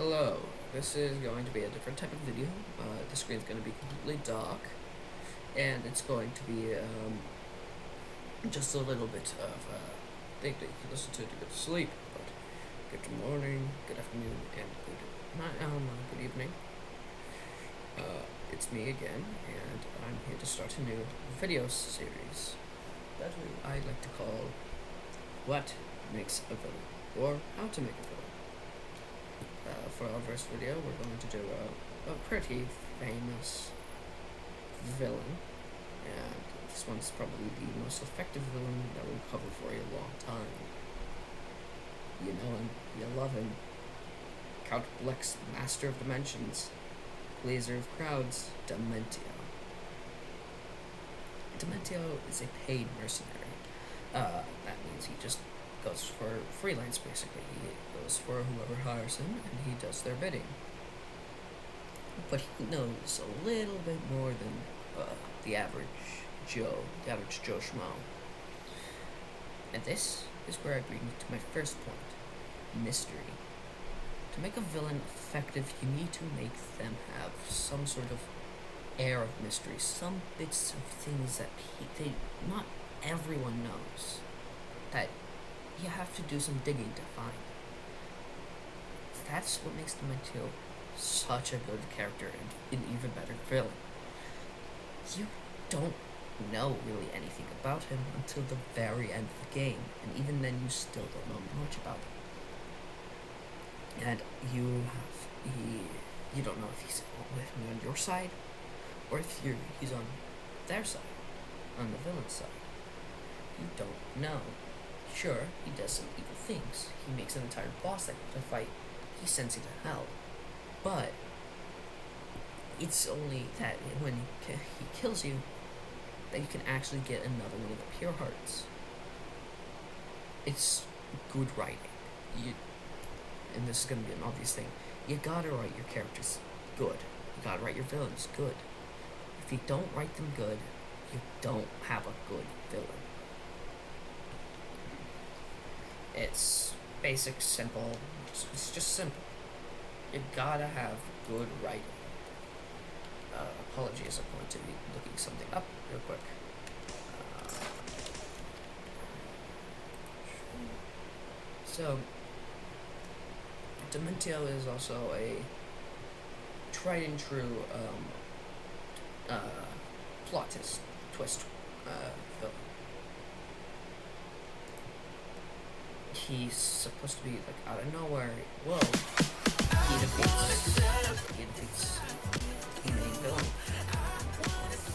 Hello, this is going to be a different type of video. The screen's going to be completely dark, and it's going to be just a little bit of thing that you can listen to go to sleep. But good morning, good afternoon, and good evening. It's me again, and I'm here to start a new video series that I like to call "What Makes a Villain" or "How to Make a Villain." For our first video, we're going to do a pretty famous villain, and this one's probably the most effective villain that we'll cover for a long time. You know him, you love him. Count Bleck's Master of Dimensions, Pleaser of Crowds, Dimentio. Dimentio is a paid mercenary. That means he just goes for freelance, basically. He goes for whoever hires him, and he does their bidding. But he knows a little bit more than the average Joe Schmo. And this is where I bring you to my first point: mystery. To make a villain effective, you need to make them have some sort of air of mystery, some bits of things that not everyone knows, that you have to do some digging to find. That's what makes Dimentio such a good character and an even better villain. You don't know really anything about him until the very end of the game, and even then you still don't know much about him. And you don't know if he's on your side, or if he's on their side, on the villain's side. You don't know. Sure, he does some evil things. He makes an entire boss that to fight. He sends you to hell. But it's only that when he kills you, that you can actually get another one of the pure hearts. It's good writing. And this is going to be an obvious thing. You gotta write your characters good. You gotta write your villains good. If you don't write them good, you don't have a good villain. It's basic, simple. It's just simple. You gotta have good writing. Apologies, I'm going to be looking something up real quick. So, Dimentio is also a tried and true plot twist villain. He's supposed to be like out of nowhere. Whoa! He defeats the main villain.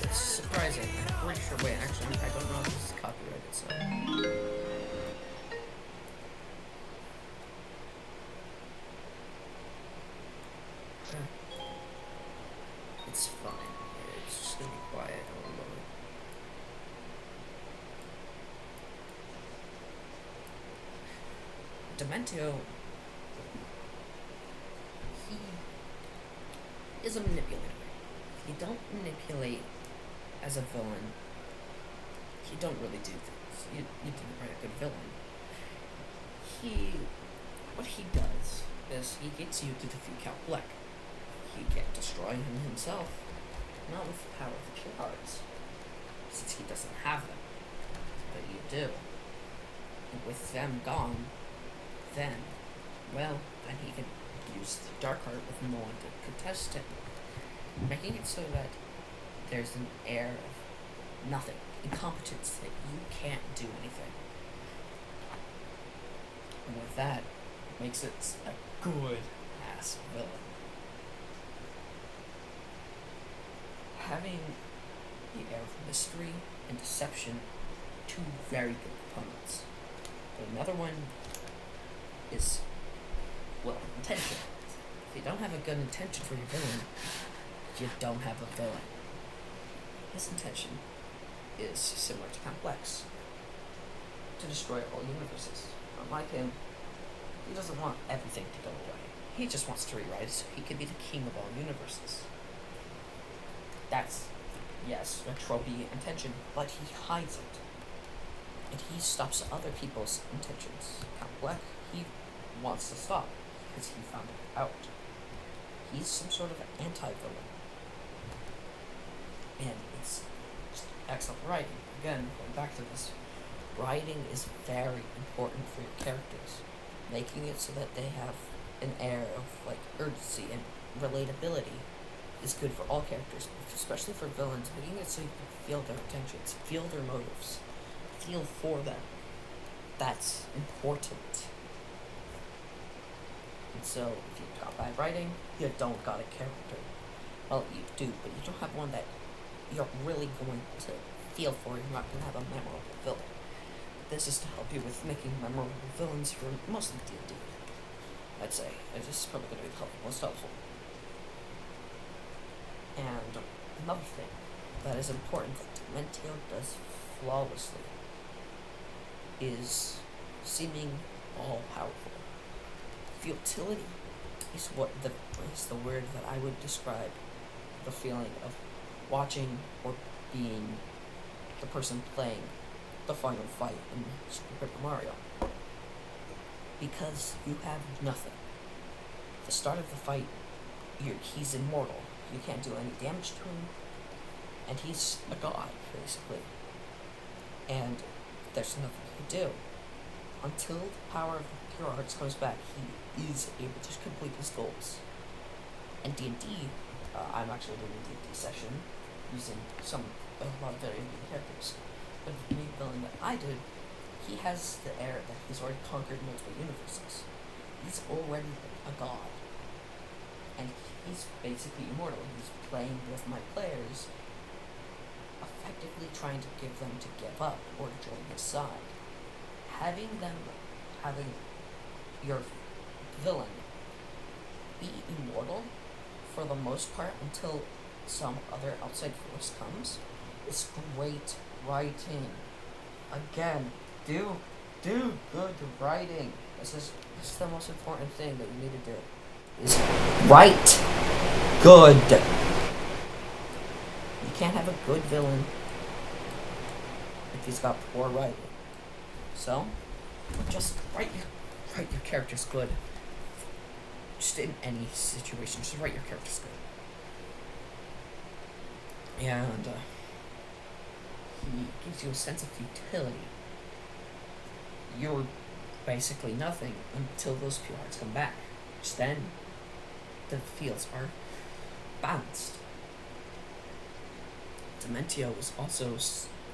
It's surprising. I'm pretty sure. Wait, actually, I don't know if this is copyrighted, so. It's fine. It's just gonna be quiet. Dimentio, he is a manipulator. If you don't manipulate as a villain, you don't really do things. You didn't write a good villain. What he does is he gets you to defeat Count Bleck. He can't destroy him himself, not with the power of the pure hearts, since he doesn't have them. But you do. And with them gone, then he can use the dark heart with no one to contest him, making it so that there's an air of nothing, incompetence, that you can't do anything. And with that, it makes it a good ass villain. Having the air of mystery and deception, two very good components. But another one is, intention. If you don't have a good intention for your villain, you don't have a villain. His intention is similar to Count Bleck's: to destroy all universes. Unlike him, he doesn't want everything to go away. He just wants to rewrite it so he can be the king of all universes. That's, yes, a tropey intention, but he hides it. And he stops other people's intentions. Count Bleck, he wants to stop. because he found it out. He's some sort of anti-villain. And it's just excellent writing. Again, going back to this, writing is very important for your characters. Making it so that they have an air of urgency and relatability is good for all characters, especially for villains. Making it so you can feel their intentions, feel their motives, feel for them. That's important. And so, if you've got bad writing, you don't got a character. Well, you do, but you don't have one that you're really going to feel for. You're not going to have a memorable villain. This is to help you with making memorable villains for mostly D&D. I'd say. This is probably going to be the most helpful. And another thing that is important that Dimentio does flawlessly is seeming all-powerful. Futility is the word that I would describe the feeling of watching or being the person playing the final fight in Super Paper Mario. Because you have nothing. At the start of the fight, he's immortal. You can't do any damage to him, and he's a god, basically. And there's nothing you can do. Until the power of the pure arts comes back, he is able to complete his goals. And D&D, I'm actually doing a D&D session using a lot of very new characters. But the main villain that I did, he has the air that he's already conquered multiple universes. He's already a god. And he's basically immortal. He's playing with my players, effectively trying to give them to give up or to join his side. Having your villain be immortal for the most part until some other outside force comes is great writing. Again, do good writing. This is the most important thing that you need to do. Is write good. You can't have a good villain if he's got poor writing. So, just write your characters good. Just in any situation, just write your characters good. And he gives you a sense of futility. You're basically nothing until those pure arts come back. Just then, the fields are balanced. Dimentio is also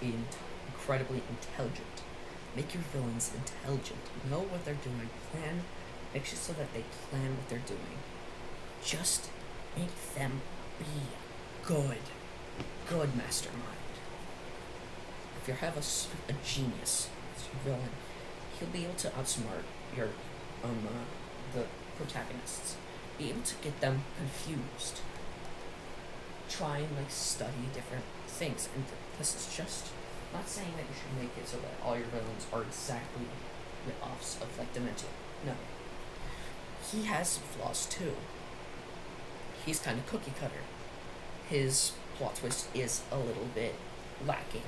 incredibly intelligent. Make your villains intelligent. Know what they're doing. Make sure so that they plan what they're doing. Just make them be good. Good mastermind. If you have a genius as your villain, he'll be able to outsmart your the protagonists. Be able to get them confused. Try and study different things. And this is just not saying that you should make it so that all your villains are exactly rip-offs of Dimentio. No. He has flaws too. He's kind of cookie cutter. His plot twist is a little bit lacking.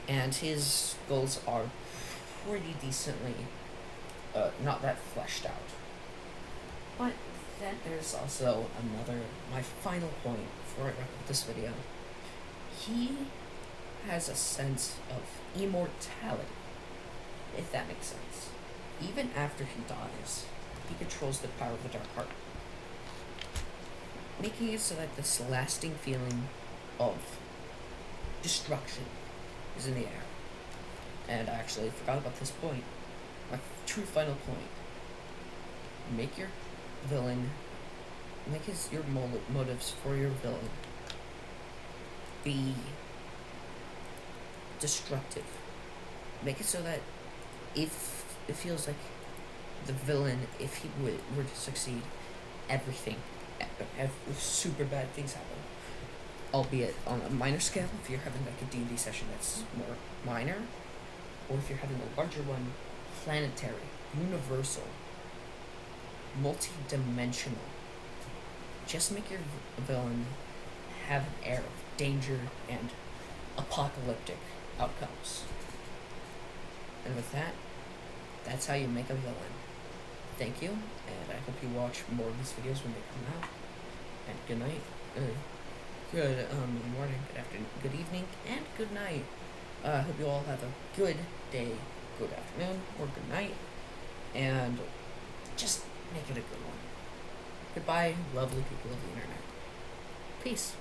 And his goals are pretty decently not that fleshed out. But then there's also my final point before I wrap up this video. He has a sense of immortality, if that makes sense. Even after he dies, he controls the power of the Dark Heart, making it so that this lasting feeling of destruction is in the air. And I actually forgot about this point. My true final point. Make your villain, your motives for your villain be destructive. Make it so that if it feels like the villain, if he were to succeed, super bad things happen. Albeit on a minor scale, if you're having a D&D session that's more minor, or if you're having a larger one, planetary, universal, multi-dimensional. Just make your villain have an air of danger and apocalyptic outcomes. And with that, that's how you make a villain. thank you, and I hope you watch more of these videos when they come out. And good night. Good morning, good afternoon, good evening, and good night. I hope you all have a good day, good afternoon, or good night, and just make it a good one. Goodbye, lovely people of the internet. Peace.